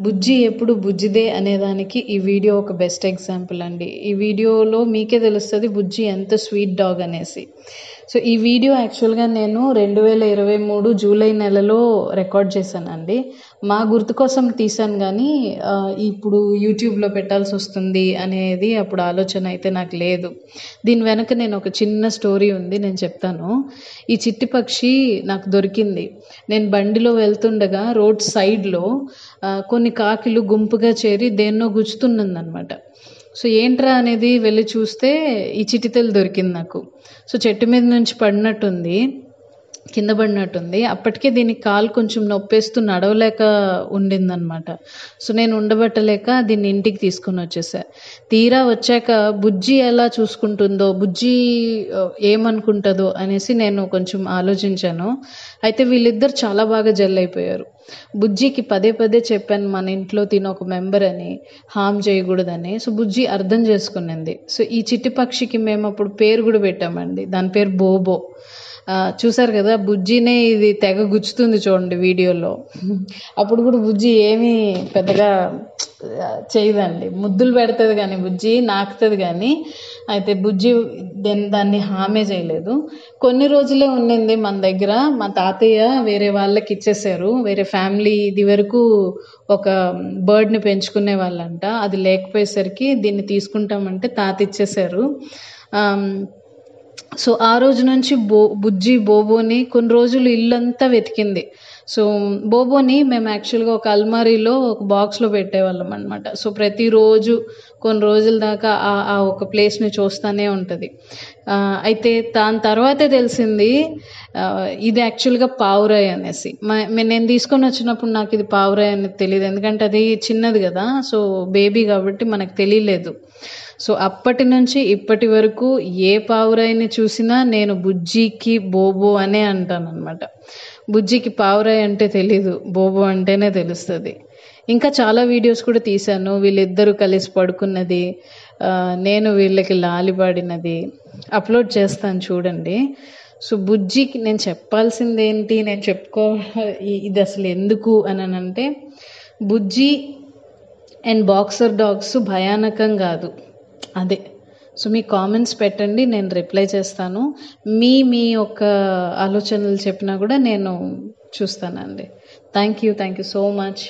బుజ్జి ఎప్పుడు బుజ్జిదే అనేదానికి ఈ వీడియో ఒక బెస్ట్ ఎగ్జాంపుల్ అండి. ఈ వీడియోలో మీకే తెలుస్తుంది బుజ్జి ఎంత స్వీట్ డాగ్ అనేసి. సో ఈ వీడియో యాక్చువల్గా నేను 2023 జూలై నెలలో రికార్డ్ చేశానండి. మా గుర్తు కోసం తీశాను, కానీ ఇప్పుడు యూట్యూబ్లో పెట్టాల్సి వస్తుంది అనేది అప్పుడు ఆలోచన అయితే నాకు లేదు. దీని వెనక నేను ఒక చిన్న స్టోరీ ఉంది, నేను చెప్తాను. ఈ చిట్టి పక్షి నాకు దొరికింది. నేను బండిలో వెళ్తుండగా రోడ్ సైడ్లో కొన్ని కాకిలు గుంపుగా చేరి దేన్నో గుచ్చుతున్నదన్నమాట. సో ఏంట్రా అనేది వెళ్ళి చూస్తే ఈ చిటితెలు దొరికింది నాకు. సో చెట్టు మీద నుంచి పడినట్టుంది, కింద పడినట్టుంది. అప్పటికే దీనికి కాలు కొంచెం నొప్పేస్తూ నడవలేక ఉండిందనమాట. సో నేను ఉండబట్టలేక దీన్ని ఇంటికి తీసుకొని వచ్చేసా. తీరా వచ్చాక బుజ్జి ఎలా చూసుకుంటుందో, బుజ్జి ఏమనుకుంటుందో అనేసి నేను కొంచెం ఆలోచించాను. అయితే వీళ్ళిద్దరు చాలా బాగా జెల్ అయిపోయారు. బుజ్జికి పదే పదే చెప్పాను మన ఇంట్లో తిన ఒక మెంబర్ అని, హామ్ చేయకూడదని. సో బుజ్జి అర్థం చేసుకునింది. సో ఈ చిట్టి పక్షికి మేము అప్పుడు పేరు కూడా పెట్టామండి. దాని పేరు బోబో. చూసారు కదా, బుజ్జినే ఇది తెగ గుచ్చుతుంది చూడండి వీడియోలో. అప్పుడు కూడా బుజ్జి ఏమీ పెద్దగా చేయదండి, ముద్దులు పెడుతుంది కానీ బుజ్జి నాకుతుంది కానీ. అయితే బుజ్జి దాన్ని హామే చేయలేదు. కొన్ని రోజులే ఉండింది మన దగ్గర. మా తాతయ్య వేరే వాళ్ళకి ఇచ్చేసారు, వేరే ఫ్యామిలీ. ఇది వరకు ఒక బర్డ్ని పెంచుకునే వాళ్ళంట, అది లేకపోయేసరికి దీన్ని తీసుకుంటామంటే తాత ఇచ్చేసారు. సో ఆ రోజు నుంచి బుజ్జి బోబోని కొన్ని రోజులు ఇల్లంతా వెతికింది. సో బోబోని మేము యాక్చువల్గా ఒక అల్మారీలో ఒక బాక్స్లో పెట్టేవాళ్ళం అనమాట. సో ప్రతిరోజు కొన్ని రోజుల దాకా ఆ ఒక ప్లేస్ని చూస్తూనే ఉంటుంది. అయితే దాని తర్వాతే తెలిసింది ఇది యాక్చువల్గా పావురాయి అనేసి. నేను తీసుకొని వచ్చినప్పుడు నాకు ఇది పావురాయి అనేది తెలియదు, ఎందుకంటే అది చిన్నది కదా, సో బేబీ కాబట్టి మనకు తెలియలేదు. సో అప్పటి నుంచి ఇప్పటి వరకు ఏ పావురాయిని చూసినా నేను బుజ్జికి బోబో అనే అంటాను అనమాట. బుజ్జికి పావురాయి అంటే తెలీదు, బోబో అంటేనే తెలుస్తుంది. ఇంకా చాలా వీడియోస్ కూడా తీశాను, వీళ్ళిద్దరూ కలిసి పడుకున్నది, నేను వీళ్ళకి లాలిపాడినది అప్లోడ్ చేస్తాను చూడండి. సో బుజ్జికి నేను చెప్పాల్సింది ఏంటి, నేను ఇది అసలు ఎందుకు అని అంటే, బుజ్జి అండ్ బాక్సర్ డాగ్స్ భయానకం కాదు, అదే. సో మీ కామెంట్స్ పెట్టండి, నేను రిప్లై చేస్తాను. మీ యొక్క ఆలోచనలు చెప్పినా కూడా నేను చూస్తానండి. Thank you so much.